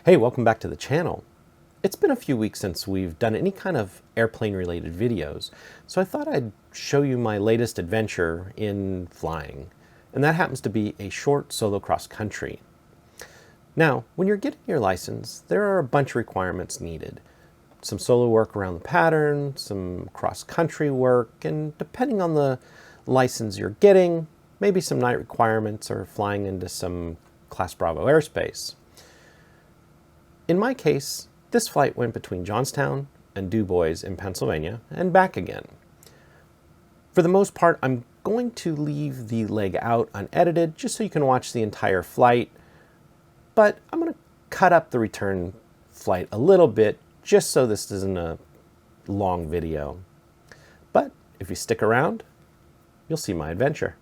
Hey, welcome back to the channel. It's been a few weeks since we've done any kind of airplane-related videos, so I thought I'd show you my latest adventure in flying, and that happens to be a short solo cross-country. Now, when you're getting your license, there are a bunch of requirements needed. Some solo work around the pattern, some cross-country work, and depending on the license you're getting, maybe some night requirements or flying into some Class Bravo airspace. In my case, this flight went between Johnstown and Du Bois in Pennsylvania and back again. For the most part, I'm going to leave the leg out unedited just so you can watch the entire flight, but I'm going to cut up the return flight a little bit just so this isn't a long video. But if you stick around, you'll see my adventure.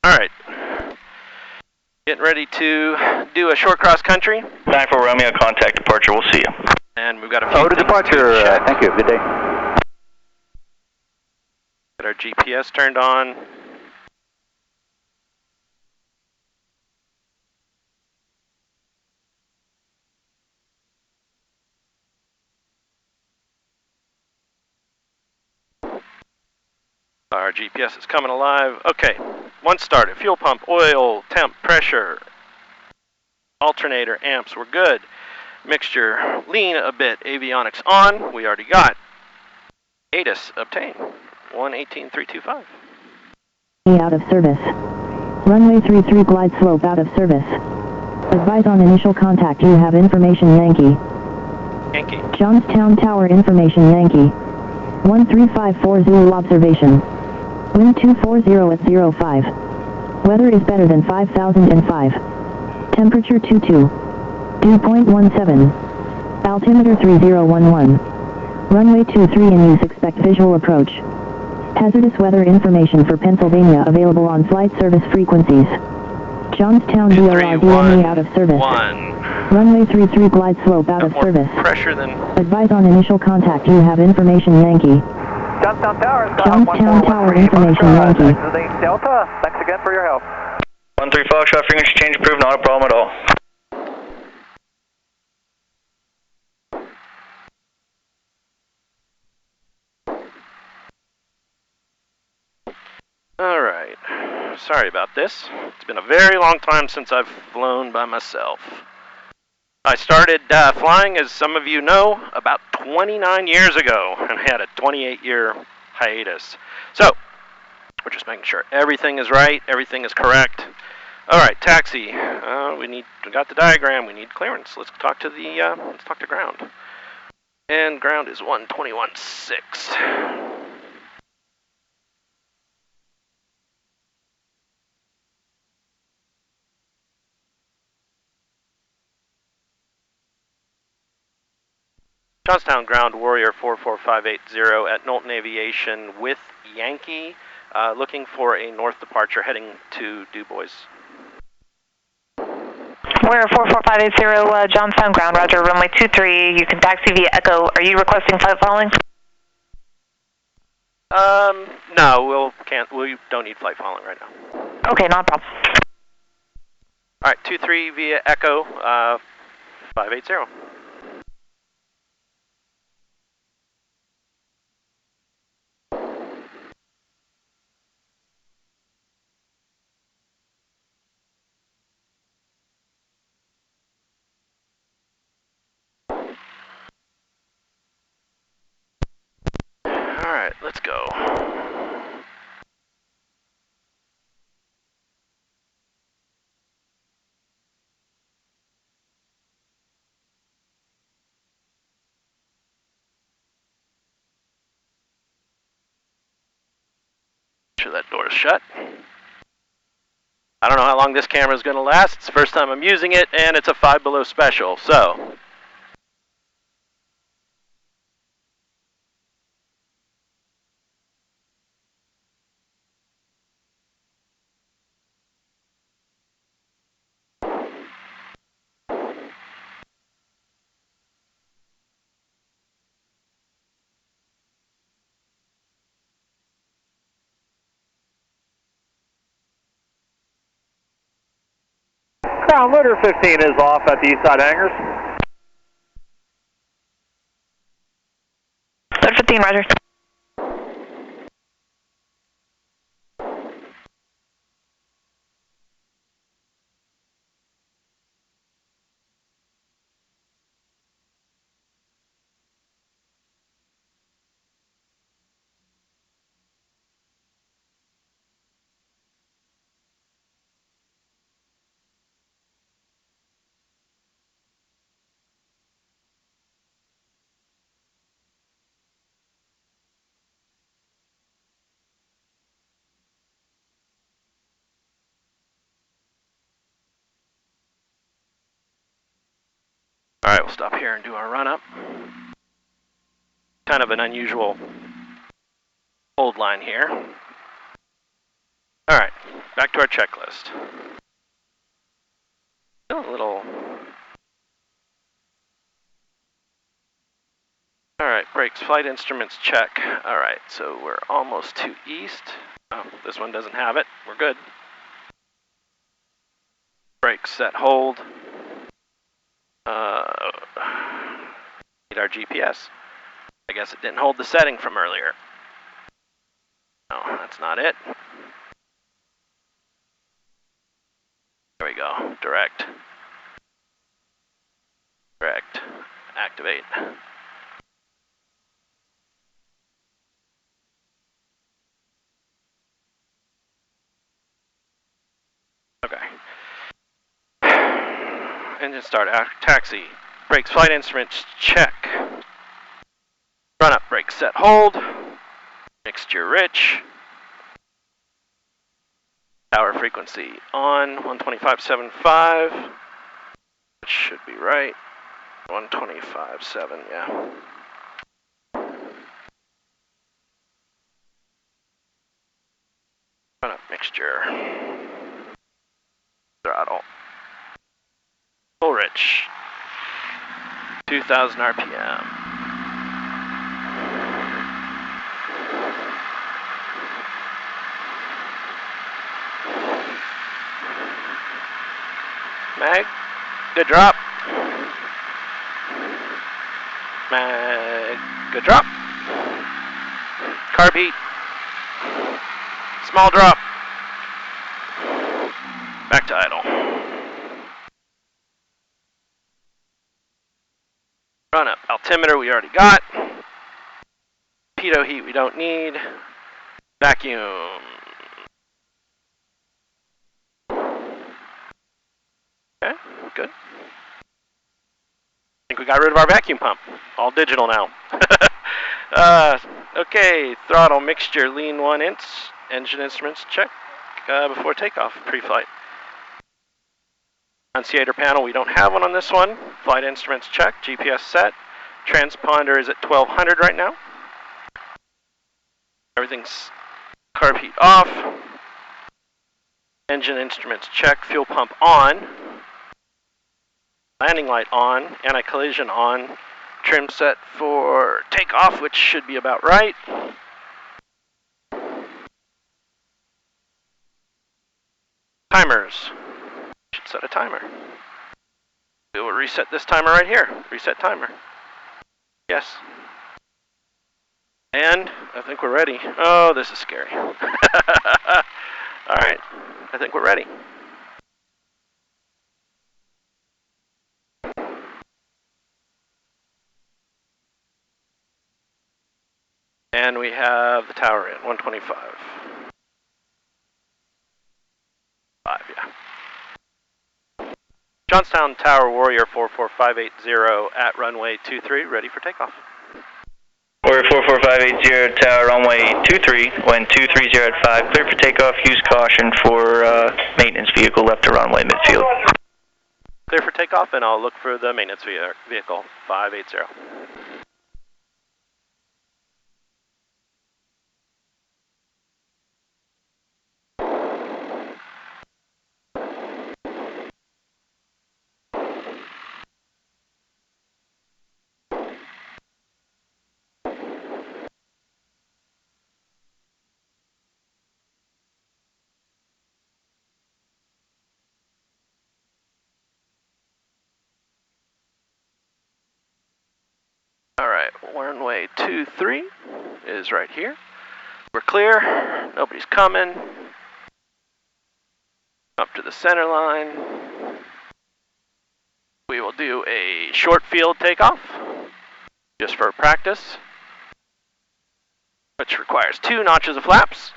Alright, getting ready to do a short cross country. 94 Romeo, contact departure, we'll see you. And we've got a few to departure, thank you, good day. Get our GPS turned on. Our GPS is coming alive. Okay, once started, fuel pump, oil, temp, pressure, alternator, amps, we're good. Mixture, lean a bit, avionics on, we already got. ATC obtained, 118.325. Out of service. Runway 33 glide slope out of service. Advise on initial contact, you have information Yankee. Yankee. Johnstown Tower information Yankee. 1354 Zulu observation. Wind 240 at 05. Weather is better than 5005. Temperature 22. Dew point 17. Altimeter 3011. Runway 23 in use, expect visual approach. Hazardous weather information for Pennsylvania available on flight service frequencies. Johnstown VLRD out of service. Runway 33 glide slope out of service. Pressure than Advise on initial contact, you have information Yankee. Johnstown Tower, Johnstown Tower information Yankee. Delta, thanks again for your help. 13 Foxtrot, frequency change approved, not a problem at all. Alright, sorry about this. It's been a very long time since I've flown by myself. I started flying, as some of you know, about 29 years ago, and I had a 28-year hiatus. So, we're just making sure everything is right, everything is correct. Alright, taxi. We got the diagram, we need clearance. Let's talk to ground. And ground is 121.6. Johnstown Ground Warrior 44580 at Knowlton Aviation with Yankee, looking for a north departure heading to Du Bois. Warrior 44580, Johnstown Ground, roger, runway 23, you can taxi via Echo. Are you requesting flight following? No, we don't need flight following right now. Okay, not a problem. Alright, 23 via Echo, 580. Alright, let's go. Make sure that door is shut. I don't know how long this camera is going to last. It's the first time I'm using it, and it's a 5 below special, so. Ground, Litter 15 is off at the east side hangars. Litter 15, roger. Alright, we'll stop here and do our run-up. Kind of an unusual hold line here. Alright, back to our checklist. A little... Alright, brakes, flight instruments, check. Alright, so we're almost to east. Oh, this one doesn't have it. We're good. Brakes, set, hold. Need our GPS. I guess it didn't hold the setting from earlier. No, that's not it. There we go. Direct. Direct. Activate. Okay. Engine start. Taxi. Brakes, flight instruments, check. Run up, brake, set, hold. Mixture rich. Tower frequency on 125.75. Which should be right. 125.7, yeah. Run up mixture. Throttle. Full rich. 2,000 RPM. Mag, good drop. Mag, good drop. Carb heat. Small drop. Back to idle. Run up. Altimeter we already got. Pitot heat we don't need. Vacuum. Okay, good. I think we got rid of our vacuum pump. All digital now. Okay, throttle mixture lean 1 inch. Engine instruments check before takeoff, pre-flight. Annunciator panel, we don't have one on this one. Flight instruments check, GPS set. Transponder is at 1200 right now. Everything's carb heat off. Engine instruments check, fuel pump on. Landing light on, anti-collision on. Trim set for takeoff, which should be about right. Timers. Should set a timer. We will reset this timer right here. Reset timer. Yes. And I think we're ready. Oh, this is scary. All right. I think we're ready. And we have the tower in, 125. 5, yeah. Johnstown Tower Warrior 44580 at runway 23, ready for takeoff. Warrior 44580, tower runway 23, wind 230 at 5, clear for takeoff, use caution for maintenance vehicle left to runway midfield. Clear for takeoff, and I'll look for the maintenance vehicle, 580. Alright, runway 23 is right here. We're clear, nobody's coming. Up to the center line. We will do a short field takeoff, just for practice, which requires 2 notches of flaps.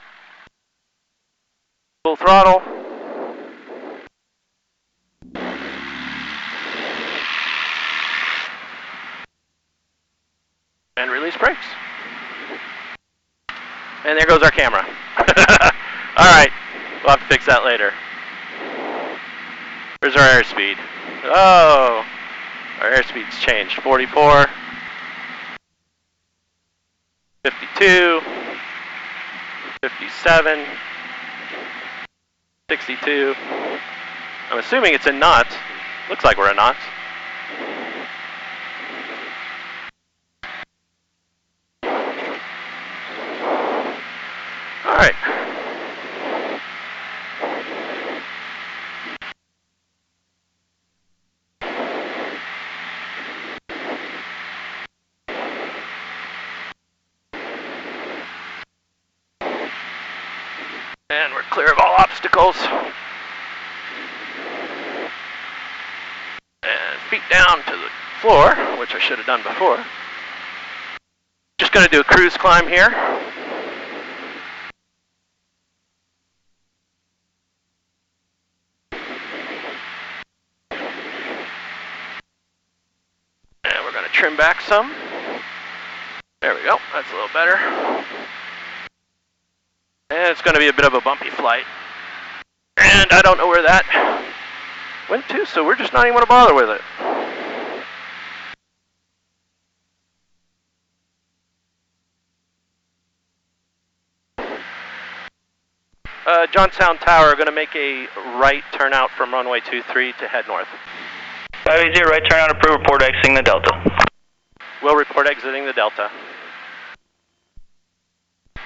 Full throttle. And release brakes. And there goes our camera. Alright, we'll have to fix that later. Where's our airspeed? Oh, our airspeed's changed. 44, 52, 57, 62. I'm assuming it's in knots. Looks like we're in knots. All right. And we're clear of all obstacles. And feet down to the floor, which I should have done before. Just going to do a cruise climb here. And we're going to trim back some. There we go, that's a little better. And it's going to be a bit of a bumpy flight. And I don't know where that went to, so we're just not even going to bother with it. Johnstown Tower, going to make a right turnout from runway 23 to head north. 580, right turnout, approve, report exiting the Delta. We'll report exiting the Delta.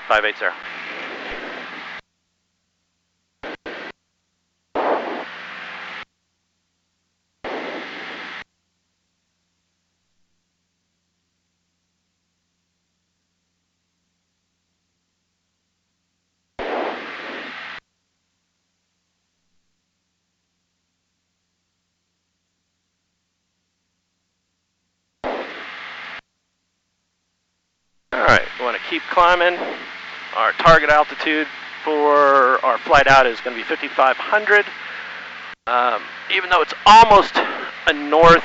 580. Alright, we want to keep climbing. Our target altitude for our flight out is going to be 5,500. Even though it's almost a north.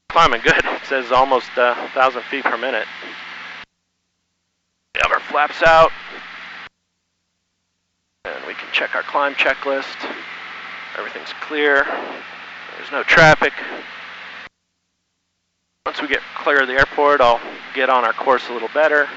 Climbing good. It says almost 1,000 feet per minute. We have our flaps out. And we can check our climb checklist. Everything's clear. There's no traffic. Once we get clear of the airport, I'll get on our course a little better.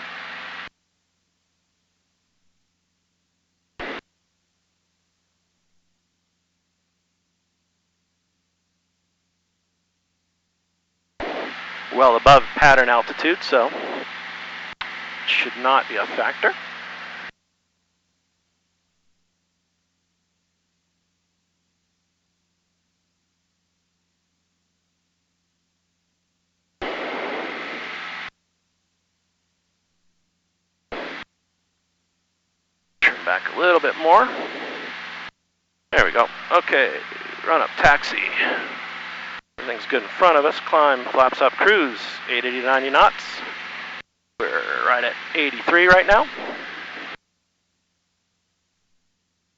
Well above pattern altitude, so should not be a factor. Back a little bit more. There we go. Okay, run up taxi. Everything's good in front of us. Climb, flaps up, cruise, 880 to 90 knots. We're right at 83 right now.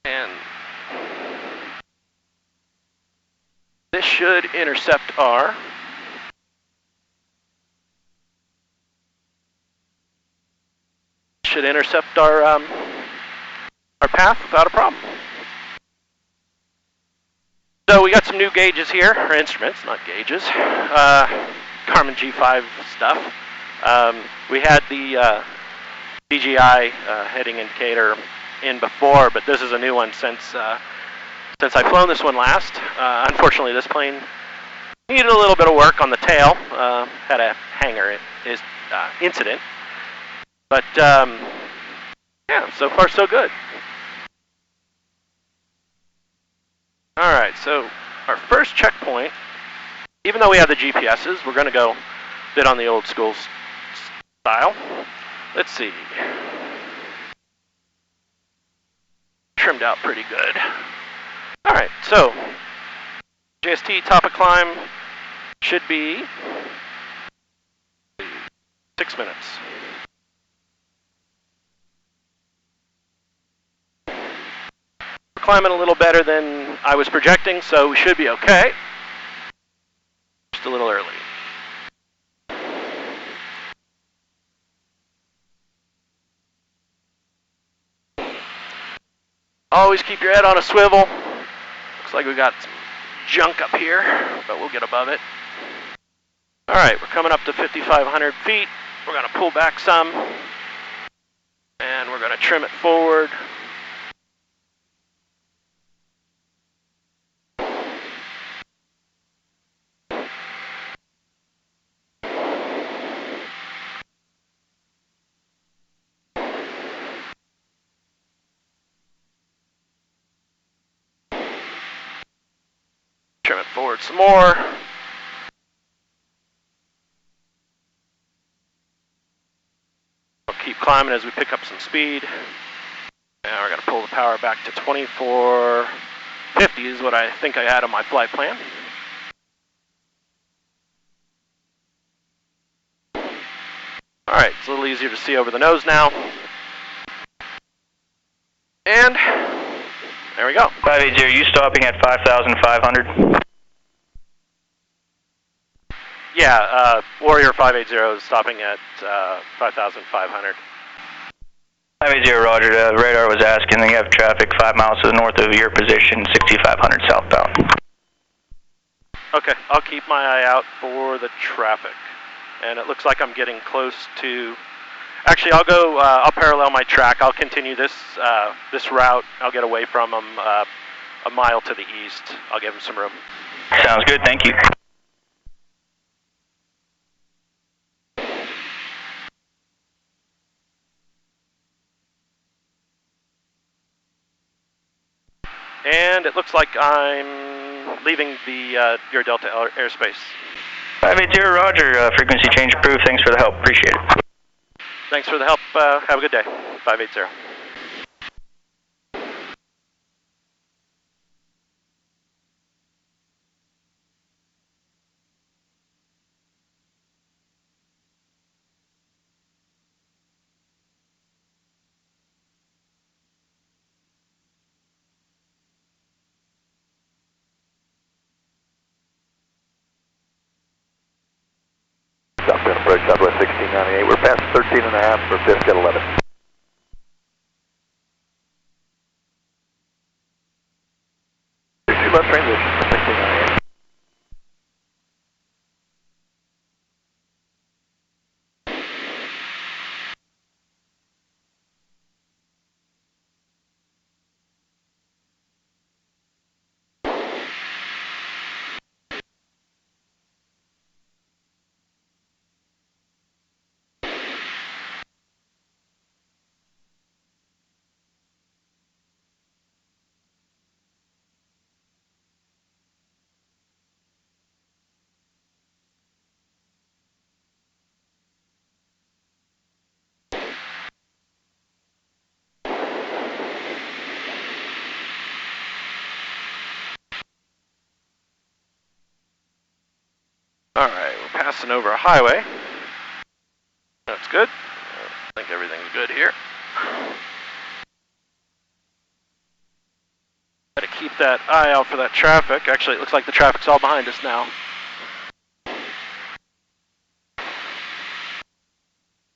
And this should intercept our path without a problem. So we got some new gauges here, or instruments, not gauges. Garmin G5 stuff. We had the DJI heading indicator in before, but this is a new one since I've flown this one last. Unfortunately, this plane needed a little bit of work on the tail. Had a hanger incident, but yeah, so far so good. All right, so our first checkpoint even though we have the GPSs, we're going to go a bit on the old school style. Let's see. Trimmed out pretty good. All right, so KJST top of climb should be 6 minutes. We're climbing a little better than I was projecting, so we should be okay. Just a little early. Always keep your head on a swivel. Looks like we got some junk up here, but we'll get above it. All right, we're coming up to 5,500 feet. We're going to pull back some, and we're going to trim it forward. Trim it forward some more. We'll keep climbing as we pick up some speed. Now we're going to pull the power back to 2450 is what I think I had on my flight plan. Alright, it's a little easier to see over the nose now. And there we go. 580, you stopping at 5,500? Yeah, Warrior 580 is stopping at 5,500. 580, roger. The radar was asking that you have traffic 5 miles to the north of your position, 6,500 southbound. Okay, I'll keep my eye out for the traffic. And it looks like I'm getting close to... Actually, I'll go, I'll parallel my track. I'll continue this this route. I'll get away from them a mile to the east. I'll give them some room. Sounds good, thank you. And it looks like I'm leaving the your Delta airspace. 580, roger. Frequency change approved. Thanks for the help. Appreciate it. Thanks for the help. Have a good day. 580. Southbound approach, Southwest 1698. We're past 13 and a half for Biscuit 11. Two left transition, 1698. Alright, we're passing over a highway. That's good. I think everything's good here. Gotta keep that eye out for that traffic. Actually, it looks like the traffic's all behind us now.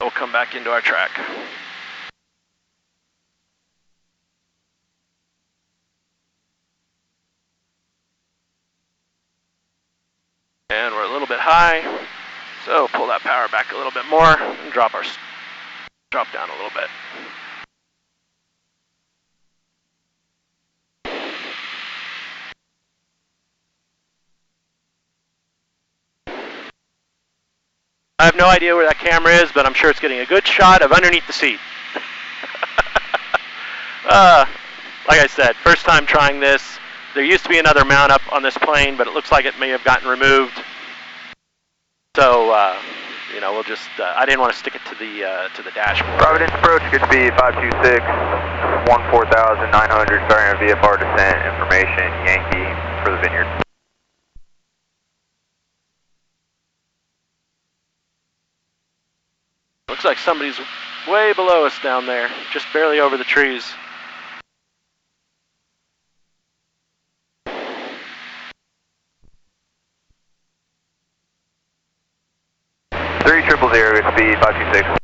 We'll come back into our track. And we're a little bit high, so pull that power back a little bit more and drop down a little bit. I have no idea where that camera is, but I'm sure it's getting a good shot of underneath the seat. Like I said, first time trying this. There used to be another mount up on this plane, but it looks like it may have gotten removed. So, you know, we'll just, I didn't want to stick it to the dashboard. Providence approach, good speed, 526, 14,900, starting a VFR descent, information, Yankee for the Vineyard. Looks like somebody's way below us down there, just barely over the trees. Three 000, good speed, 526.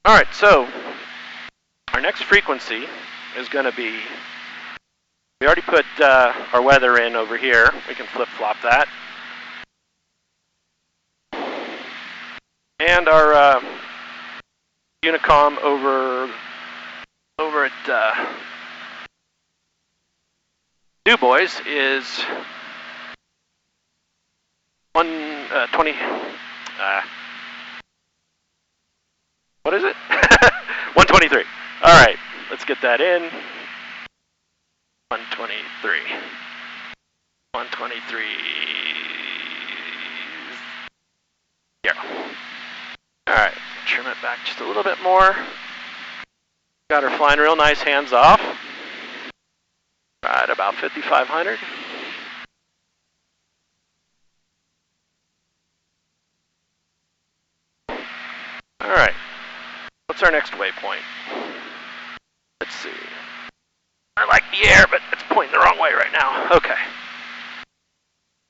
All right, so our next frequency is going to be, we already put our weather in over here. We can flip-flop that. And our Unicom over at Du Bois is 120. What is it? 123. All right, let's get that in. 123. 123. Yeah. All right, trim it back just a little bit more. Got her flying real nice, hands off. Right about 5,500. All right. What's our next waypoint? Let's see. I like the air, but it's pointing the wrong way right now. Okay.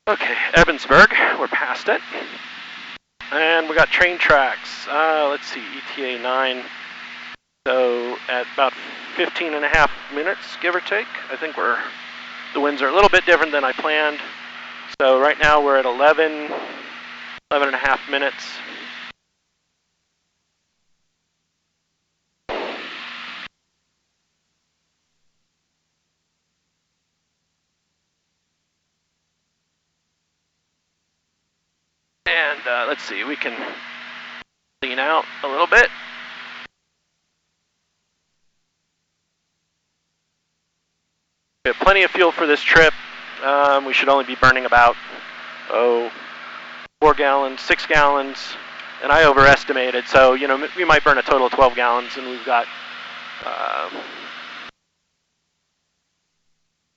Okay, Evansburg. We're past it. And we got train tracks. Let's see, ETA 9. So at about 15 and a half minutes, give or take. I think the winds are a little bit different than I planned. So right now we're at 11 and a half minutes. And let's see, we can lean out a little bit. We have plenty of fuel for this trip. We should only be burning about, 4 gallons, 6 gallons, and I overestimated. So, you know, we might burn a total of 12 gallons, and we've got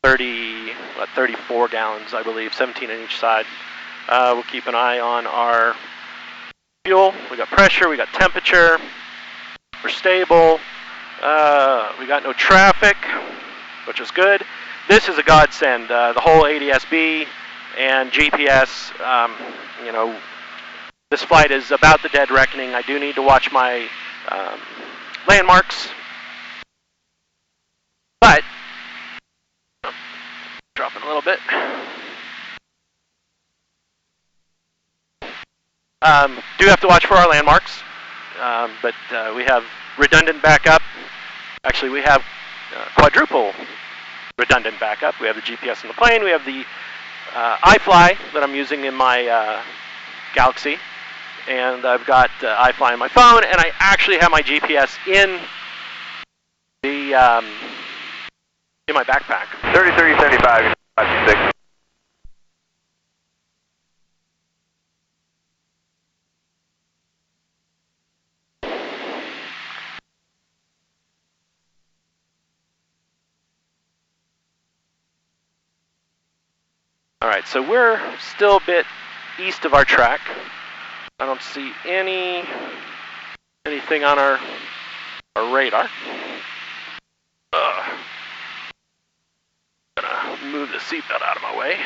34 gallons, I believe, 17 on each side. We'll keep an eye on our fuel. We got pressure, we got temperature, we're stable, we got no traffic, which is good. This is a godsend. The whole ADS-B and GPS, you know, this flight is about the dead reckoning. I do need to watch my landmarks, but dropping a little bit. Do have to watch for our landmarks, but we have redundant backup. Actually, we have quadruple redundant backup. We have the GPS in the plane. We have the iFly that I'm using in my Galaxy, and I've got iFly on my phone, and I actually have my GPS in the in my backpack. 30-30-75, 526. All right, so we're still a bit east of our track. I don't see anything on our radar. Gonna move the seatbelt out of my way.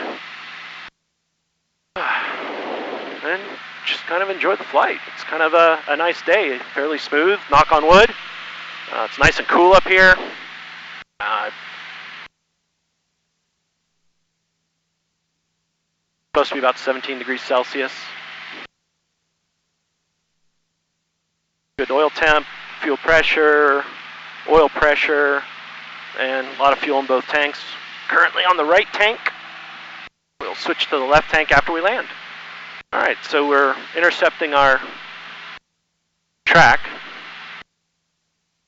And just kind of enjoy the flight. It's kind of a nice day, fairly smooth, knock on wood. It's nice and cool up here. Supposed to be about 17 degrees Celsius. Good oil temp, fuel pressure, oil pressure, and a lot of fuel in both tanks. Currently on the right tank. We'll switch to the left tank after we land. All right, so we're intercepting our track.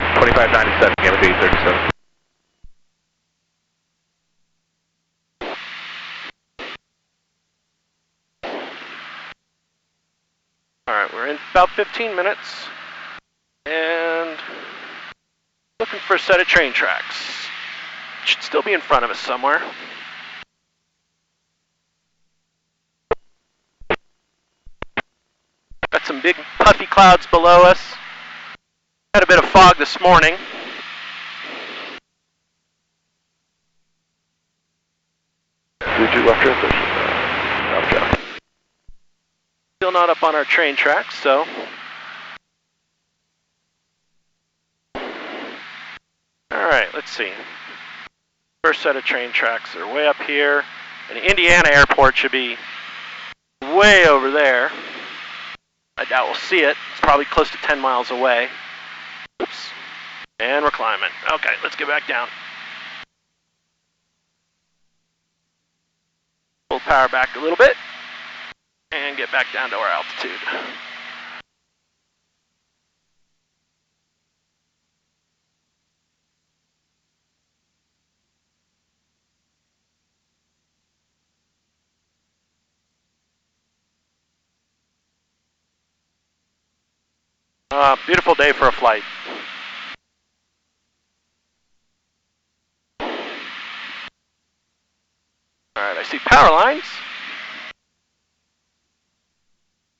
2597, Gamma 37. All right, we're in about 15 minutes and looking for a set of train tracks. Should still be in front of us somewhere. Got some big puffy clouds below us. Had a bit of fog this morning. Would you left her? Still not up on our train tracks, so. All right, let's see. First set of train tracks are way up here. And Indiana Airport should be way over there. I doubt we'll see it. It's probably close to 10 miles away. Oops. And we're climbing. Okay, let's get back down. Pull power back a little bit and get back down to our altitude. Beautiful day for a flight. All right, I see power lines.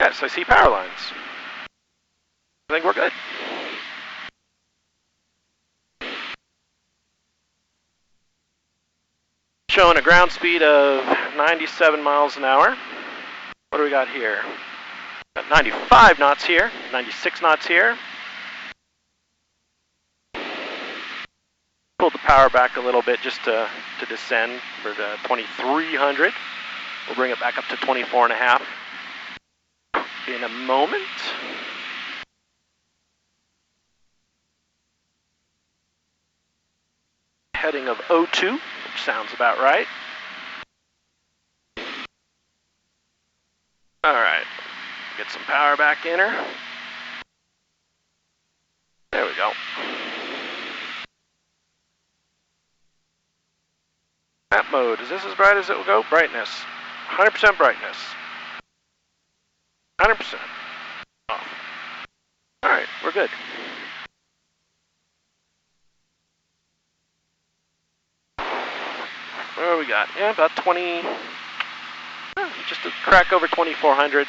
Yes, I see power lines. I think we're good. Showing a ground speed of 97 miles an hour. What do we got here? Got 95 knots here, 96 knots here. Pulled the power back a little bit just to descend for the 2300. We'll bring it back up to 24.5 in a moment. Heading of 02, which sounds about right. All right, get some power back in her. There we go. Map mode, is this as bright as it will go? Brightness, 100% brightness. 100% off. All right, we're good. What do we got? Yeah, about 20, just a crack over 2400.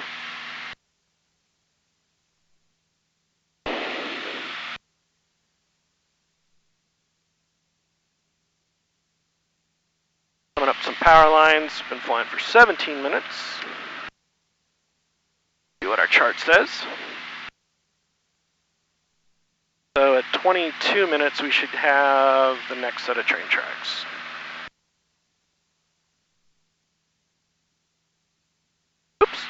Coming up some power lines, been flying for 17 minutes. See what our chart says. So at 22 minutes, we should have the next set of train tracks. Oops.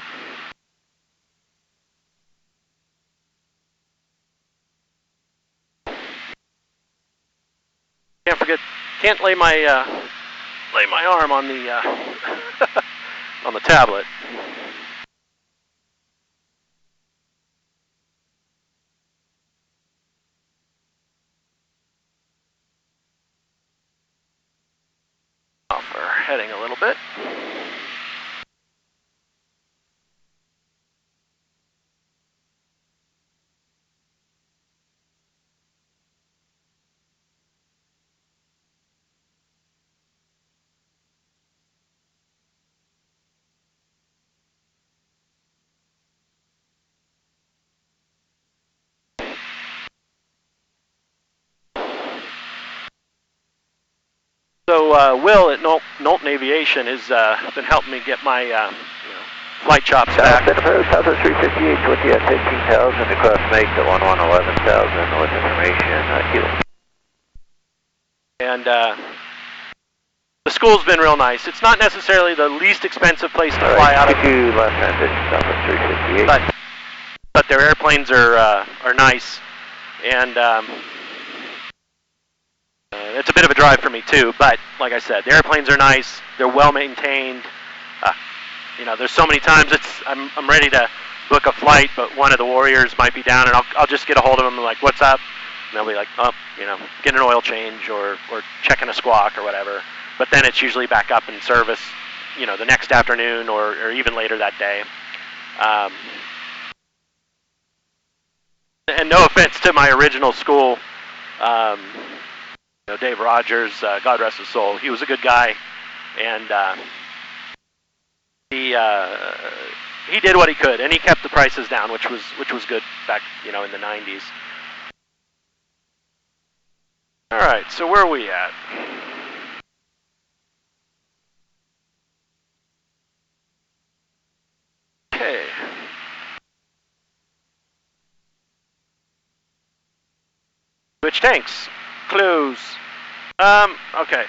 Can't lay my arm on the on the tablet. Off our heading a little bit. So Will at Knowlton Aviation has been helping me get my flight chops back. Southwest 358, with you at 15,000 across Make to 11,000 with information, And the school's been real nice. It's not necessarily the least expensive place to fly out of. Q left hand Southwest 358. But their airplanes are nice, and it's a bit of a drive for me too. But like I said, the airplanes are nice. They're well maintained. you know, there's so many times I'm ready to book a flight, but one of the warriors might be down, and I'll just get a hold of them and like, what's up? And they'll be like, oh, you know, get an oil change or checking a squawk or whatever. But then it's usually back up in service, you know, the next afternoon or even later that day. And no offense to my original school, you know, Dave Rogers, God rest his soul. He was a good guy, and he did what he could, and he kept the prices down, which was good back, you know, in the 90s. All right, so where are we at? Okay. Switch tanks. Close. Okay.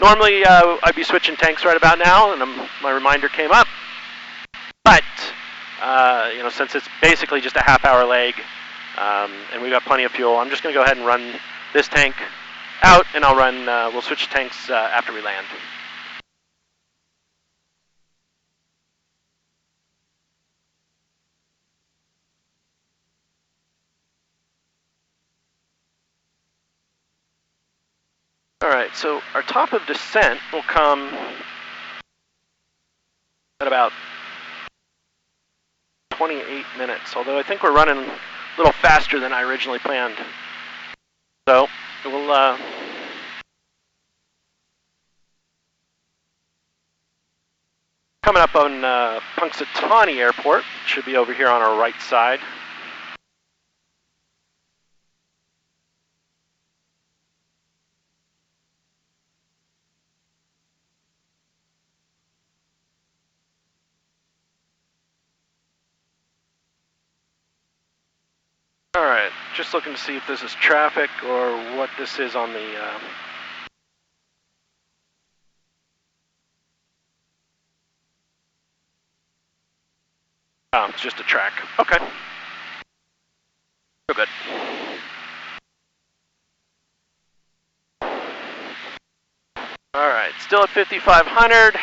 Normally, I'd be switching tanks right about now, and my reminder came up. But, you know, since it's basically just a half-hour leg, and we've got plenty of fuel, I'm just going to go ahead and run this tank out, and we'll switch tanks after we land. All right, so our top of descent will come at about 28 minutes, although I think we're running a little faster than I originally planned. So we'll coming up on Punxsutawney Airport, should be over here on our right side. All right, just looking to see if this is traffic or what this is on the oh, it's just a track. Okay. We're good. All right, still at 5,500.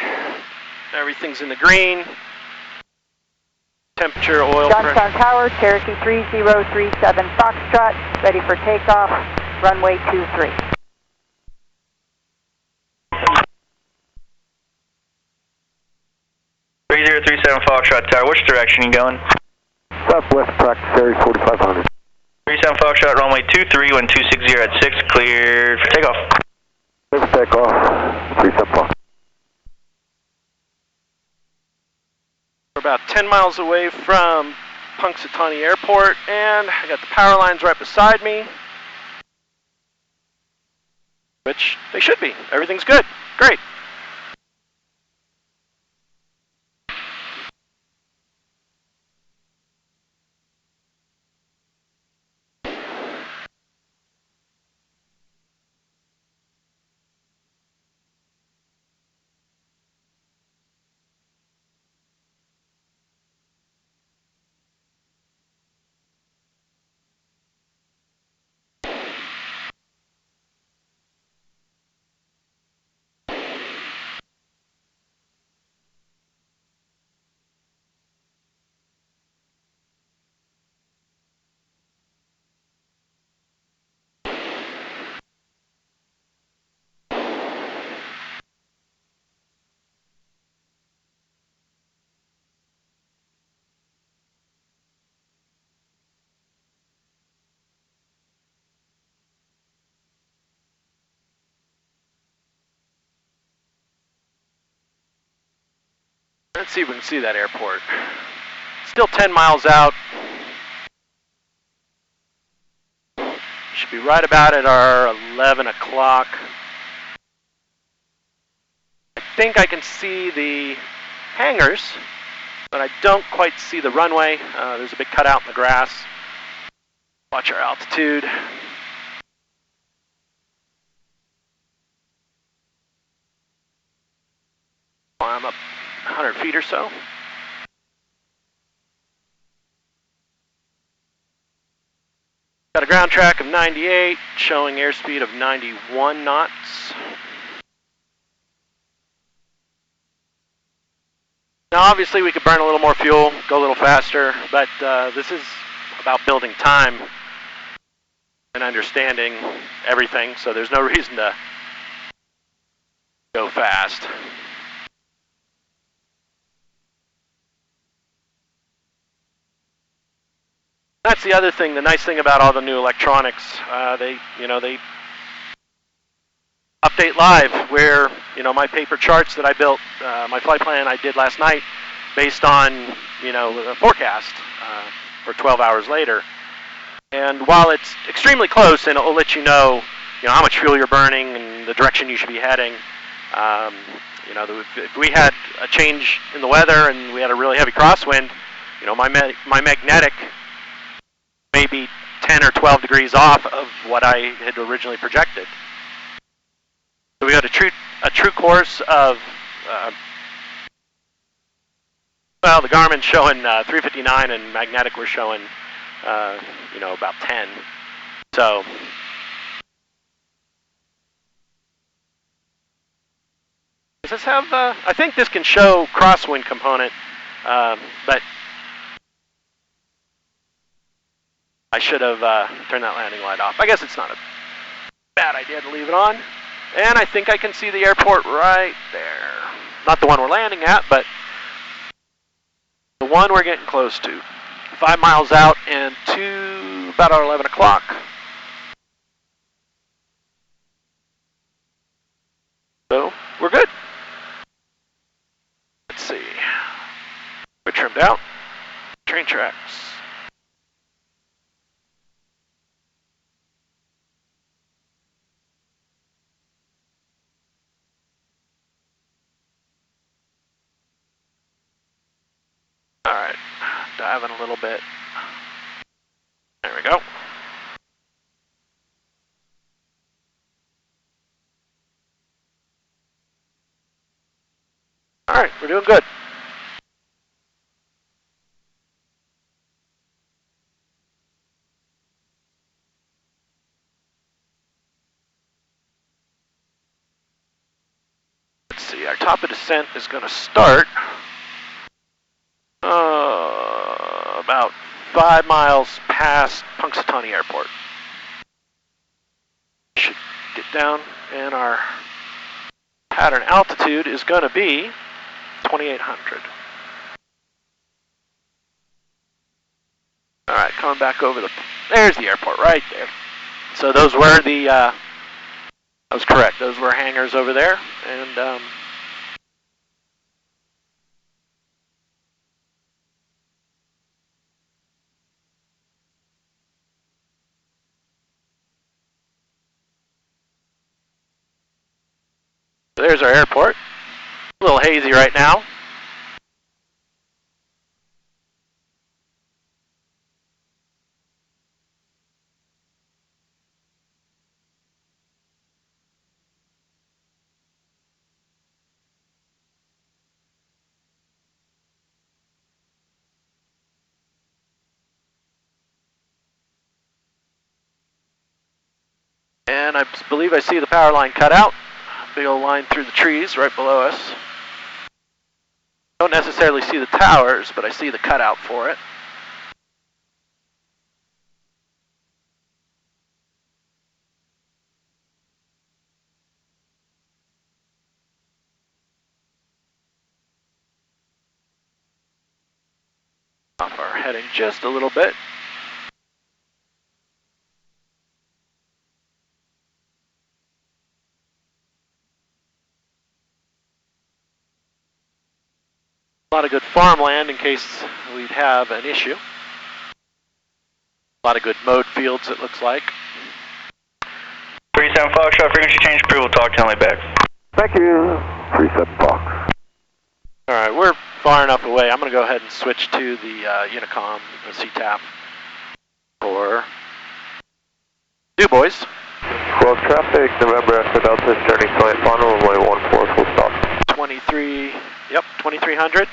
Everything's in the green. Temperature, oil pressure. Johnstown Tower, Cherokee 3037 Foxtrot, ready for takeoff, runway 23. Foxtrot Tower, which direction are you going? Southwest practice area 4500. 37 Foxtrot, runway 23, wind 260 at 6, cleared for takeoff. Cleared for takeoff, 37 Fox. We're about 10 miles away from Punxsutawney Airport, and I got the power lines right beside me, which they should be. Everything's good. Great. Let's see if we can see that airport. Still 10 miles out. Should be right about at our 11 o'clock. I think I can see the hangars, but I don't quite see the runway. There's a big cutout in the grass. Watch our altitude. Climb up 100 feet or so. Got a ground track of 98, showing airspeed of 91 knots. Now, obviously, we could burn a little more fuel, go a little faster, but this is about building time and understanding everything, so there's no reason to go fast. That's the other thing, the nice thing about all the new electronics. They update live, where, my paper charts that I built, my flight plan I did last night based on, the forecast for 12 hours later. And while it's extremely close and it'll let you know, how much fuel you're burning and the direction you should be heading, if we had a change in the weather and we had a really heavy crosswind, my magnetic may be 10 or 12 degrees off of what I had originally projected. So we had a true course of, the Garmin showing 359 and magnetic we're showing, about 10. So does this have, I think this can show crosswind component, but I should have turned that landing light off. I guess it's not a bad idea to leave it on. And I think I can see the airport right there. Not the one we're landing at, but the one we're getting close to. 5 miles out and to about 11 o'clock. So we're good. Let's see. We're trimmed out. Train tracks. All right, diving a little bit. There we go. All right, we're doing good. Let's see, our top of descent is going to start about 5 miles past Punxsutawney Airport. Should get down, and our pattern altitude is going to be 2,800. All right, coming back over there's the airport right there. So those were I was correct. Those were hangars over there, and there's our airport. A little hazy right now. And I believe I see the power line cut out. Big old line through the trees right below us. Don't necessarily see the towers, but I see the cutout for it. Off our heading just a little bit. A lot of good farmland in case we'd have an issue. A lot of good mowed fields, it looks like. 37 Foxtrot, frequency change, approval, talk to Henley back. Thank you. 37 Fox. All right, we're far enough away. I'm going to go ahead and switch to the Unicom, the CTAP, for Du Bois. Well, traffic, November Alpha Delta, turning flight final, runway 14, full stop. 2300.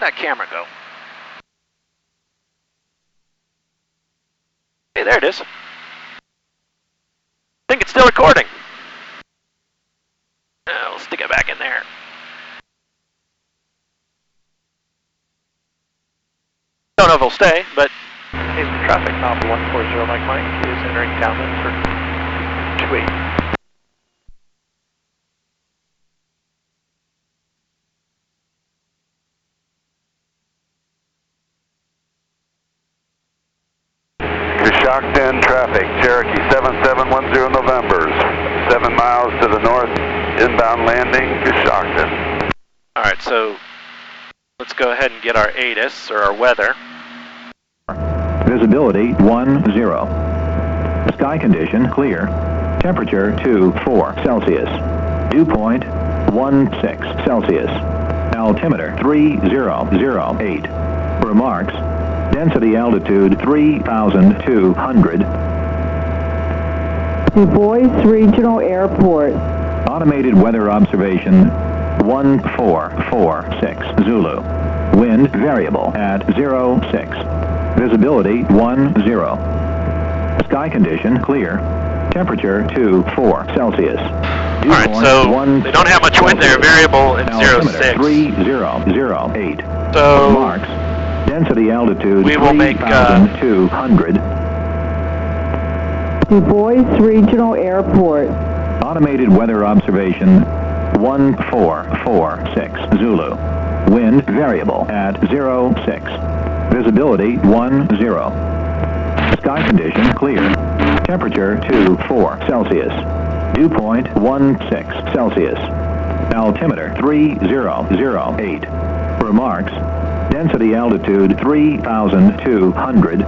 that camera go? Hey, there it is. I think it's still recording. We'll stick it back in there. Don't know if it'll stay, but... Hey, traffic knob 140 Mike Mike is entering downwind for 28. Coshocton traffic, Cherokee 7710 Novembers, 7 miles to the north, inbound landing, Coshocton. Alright, so let's go ahead and get our ATIS, or our weather. Visibility 10. Sky condition clear. Temperature 24 Celsius. Dew point 16 Celsius. Altimeter 3008. Remarks. Density altitude 3,200. Du Bois Regional Airport. Automated weather observation 1446 Zulu. Wind variable at 06. Visibility 10. Sky condition clear. Temperature 24 Celsius. Dew Alright, point so 16 they don't have much wind there, variable at Altimeter 06. 3008. So Remarks. Density altitude we will make 3,200. Du Bois Regional Airport. Automated weather observation 1446 Zulu. Wind variable at 06. Visibility 10. Sky condition clear. Temperature 24 Celsius. Dew point 16 Celsius. Altimeter 3008. Remarks. Density altitude 3,200.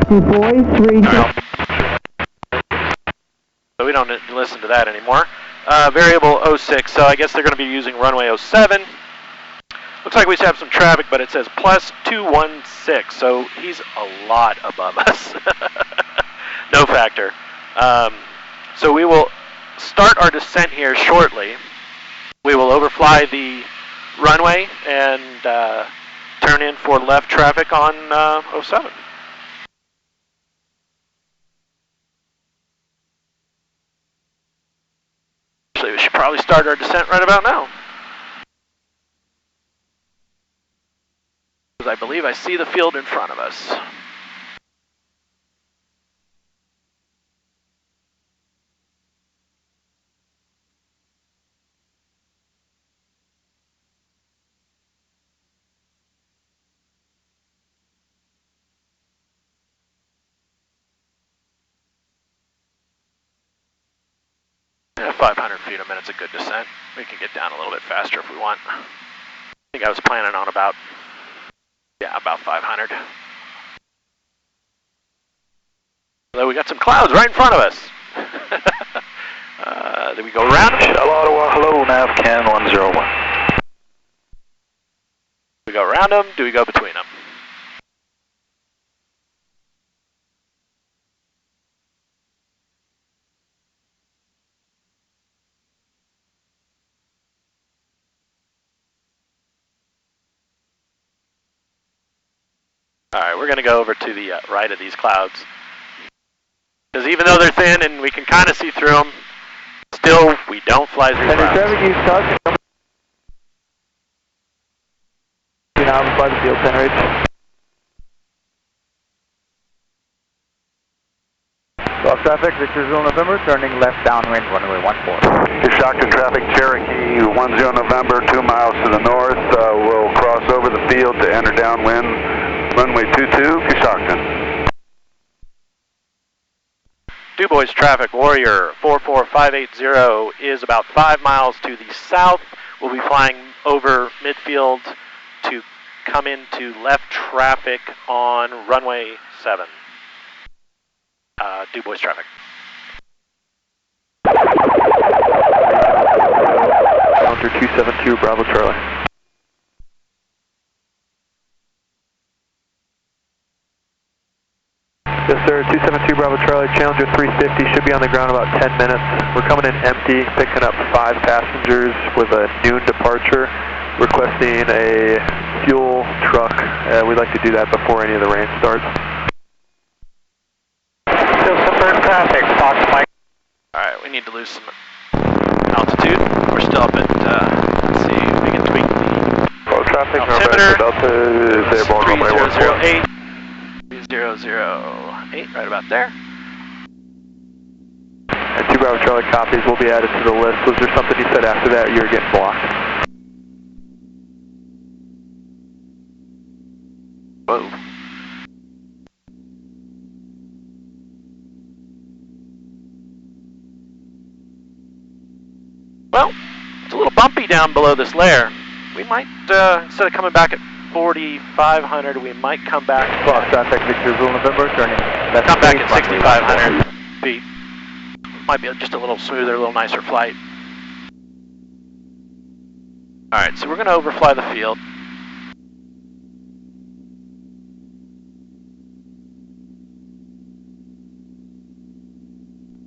Du Bois Regional. So we don't listen to that anymore. Variable 06, so I guess they're going to be using runway 07. Looks like we have some traffic, but it says plus 216, so he's a lot above us. No factor. So we will start our descent here shortly. We will overfly the runway and turn in for left traffic on 07. Actually, we should probably start our descent right about now. Because I believe I see the field in front of us. Yeah, 500 feet a minute's a good descent. We can get down a little bit faster if we want. I think I was planning on about 500. Although we got some clouds right in front of us. Did we go around them? Hello, nav can 101. Do we go around them? Do we go between them? Alright, we're going to go over to the right of these clouds. Because even though they're thin and we can kind of see through them, still we don't fly through clouds. Now by the field, 10 ridge. Golf traffic, Victor Zulu November, turning left downwind, runway 14. Coshocton traffic, Cherokee 10 November, 2 miles to the north. We'll cross over the field to enter downwind, runway 22, Coshocton. Du Bois traffic, Warrior 44580 is about 5 miles to the south. We'll be flying over midfield to come into left traffic on runway 7. Du Bois traffic. Counter 272, Bravo Charlie. Yes sir, 272 Bravo Charlie, Challenger 350 should be on the ground about 10 minutes. We're coming in empty, picking up 5 passengers with a noon departure. requesting a fuel truck. We'd like to do that before any of the rain starts. Still some bird traffic, Fox Mike. Alright, we need to lose some altitude. We're still up at, let's see, we can tweak the Low traffic, altimeter. Delta is airborne, runway 14. 3008, right about there. And 2 Bravo Charlie copies will be added to the list. Was there something you said after that you were getting blocked? Whoa. Well, it's a little bumpy down below this layer. We might, instead of coming back at 4,500, we might come back. Cross traffic, Victor Zulu November, turning. Come back at 6,500 feet. Might be just a little smoother, a little nicer flight. Alright, so we're going to overfly the field.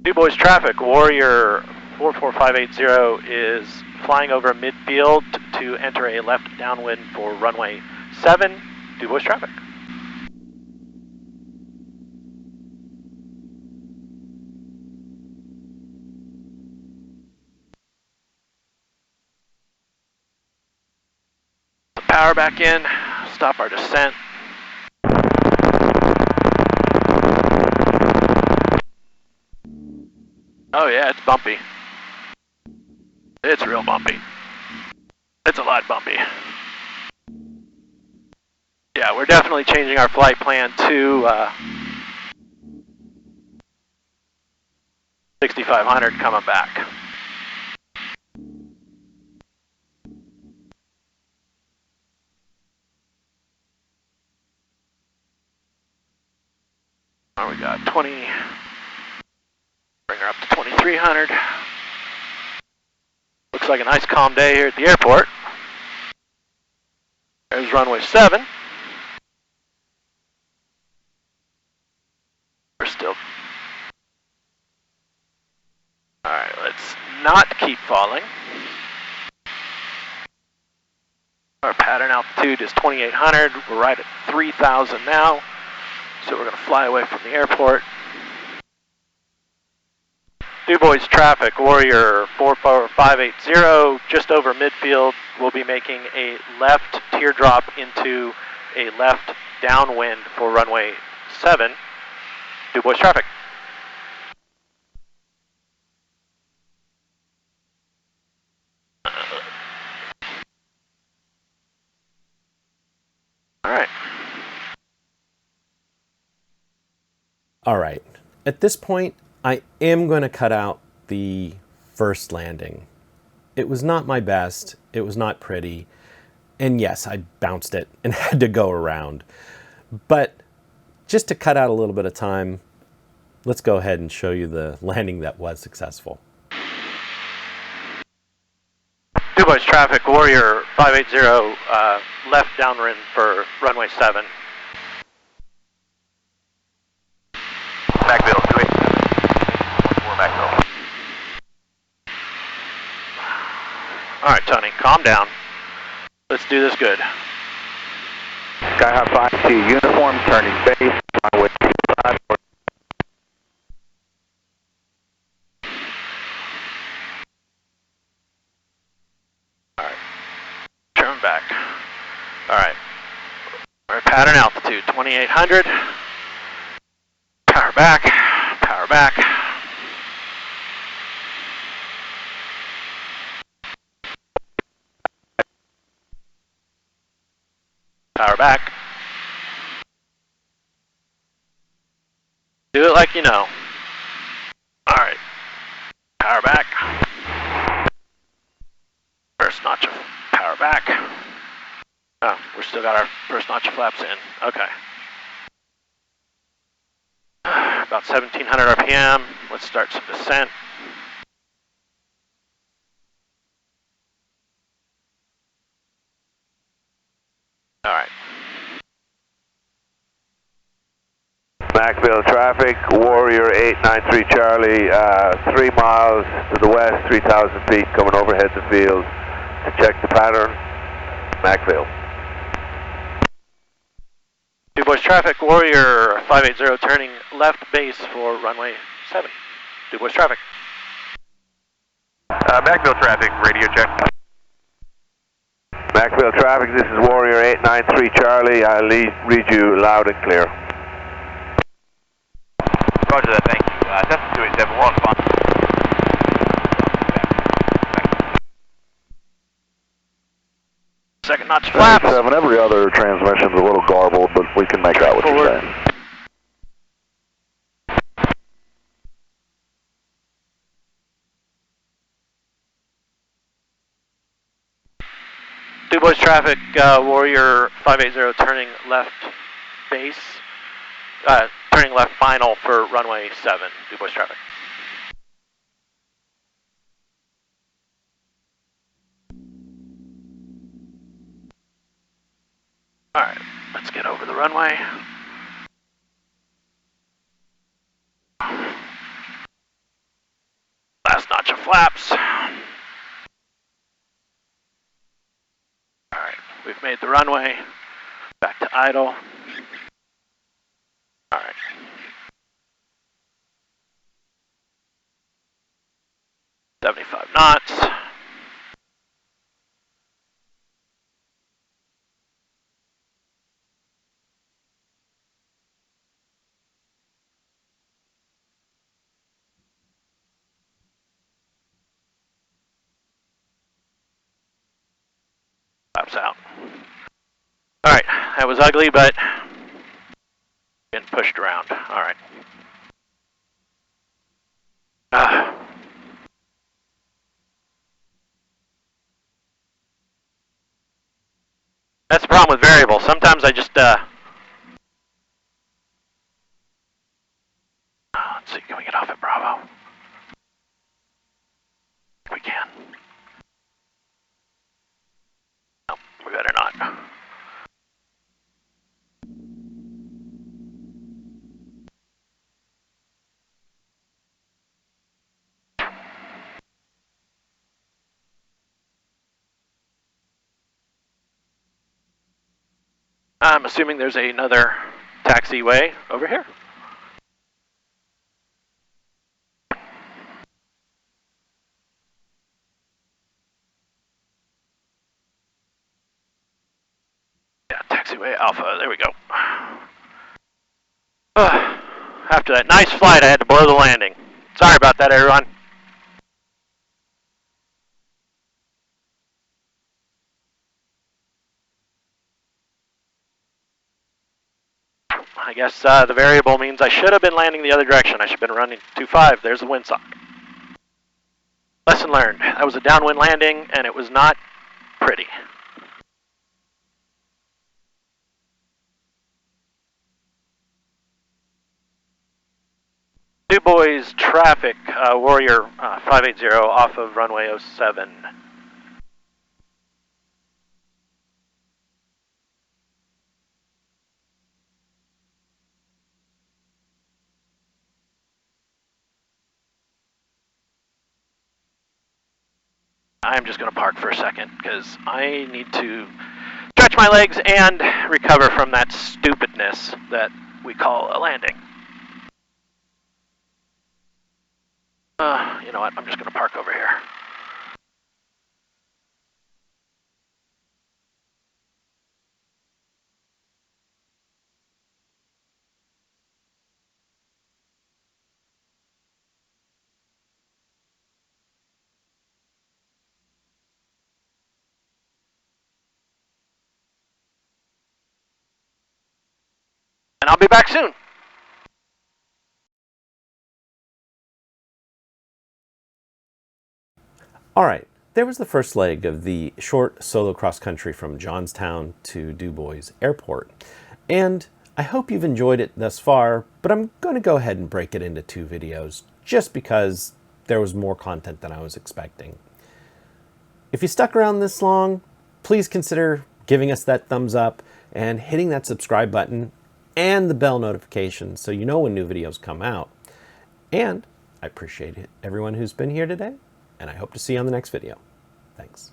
Du Bois traffic, Warrior 44580 is flying over midfield to enter a left downwind for runway 7, Du Bois traffic. Power back in, stop our descent. Oh yeah, it's bumpy. It's real bumpy. It's a lot bumpy. Yeah, we're definitely changing our flight plan to 6,500 coming back. Oh, we got 20. Bring her up to 2,300. Looks like a nice calm day here at the airport. There's runway 7. We're still... Alright, let's not keep falling. Our pattern altitude is 2,800. We're right at 3,000 now. So we're going to fly away from the airport. Du Bois traffic, Warrior 44580, just over midfield. We'll be making a left teardrop into a left downwind for runway 7. Du Bois traffic. All right. All right. At this point, I am going to cut out the first landing. It was not my best. It was not pretty. And yes, I bounced it and had to go around. But just to cut out a little bit of time, let's go ahead and show you the landing that was successful. Du Bois traffic, Warrior 580, left downwind for runway 7. Macville, 287. 4 Macville. All right, Tony, calm down. Let's do this good. Sky High 5 to uniform, turning base, runway 25. All right, turn back. All right, we're at pattern altitude, 2,800. Power back, power back. Power back. Do it like you know. All right, power back. First notch of power back. Oh, we still got our first notch of flaps in. Okay. About 1,700 RPM. Let's start some descent. All right. Macville traffic, Warrior 893 Charlie, 3 miles to the west, 3,000 feet, coming overhead the field to check the pattern. Macville. DuBois traffic, Warrior 580 turning left base for runway 7. DuBois traffic. Macville traffic, radio check. Macville traffic, this is Warrior 893 Charlie. I'll read you loud and clear. Roger that, thank you. 72871, fine. Second notch flaps. 7, every other transmission's a little garbled, but we can make out what you're saying. DuBois traffic, Warrior 580 turning left base, turning left final for runway 7, DuBois traffic. Alright, let's get over the runway. Last notch of flaps. Alright, we've made the runway. Back to idle. Alright. .75 knots. Flaps out. Alright, that was ugly, but getting pushed around. Alright. That's the problem with variable. Sometimes I just, let's see, can we get off at Bravo? We can. No, we better not. I'm assuming there's another taxiway over here. Yeah, taxiway Alpha, there we go. After that nice flight, I had to blow the landing. Sorry about that, everyone. I guess the variable means I should have been landing the other direction. I should have been running 2.5. There's the windsock. Lesson learned. That was a downwind landing, and it was not pretty. DuBois traffic, Warrior 580 off of runway 07. I'm just going to park for a second because I need to stretch my legs and recover from that stupidness that we call a landing. You know what? I'm just going to park over here. And I'll be back soon. All right, there was the first leg of the short solo cross country from Johnstown to DuBois Airport. And I hope you've enjoyed it thus far, but I'm going to go ahead and break it into 2 videos just because there was more content than I was expecting. If you stuck around this long, please consider giving us that thumbs up and hitting that subscribe button and the bell notification so you know when new videos come out. And I appreciate everyone who's been here today, and I hope to see you on the next video. Thanks.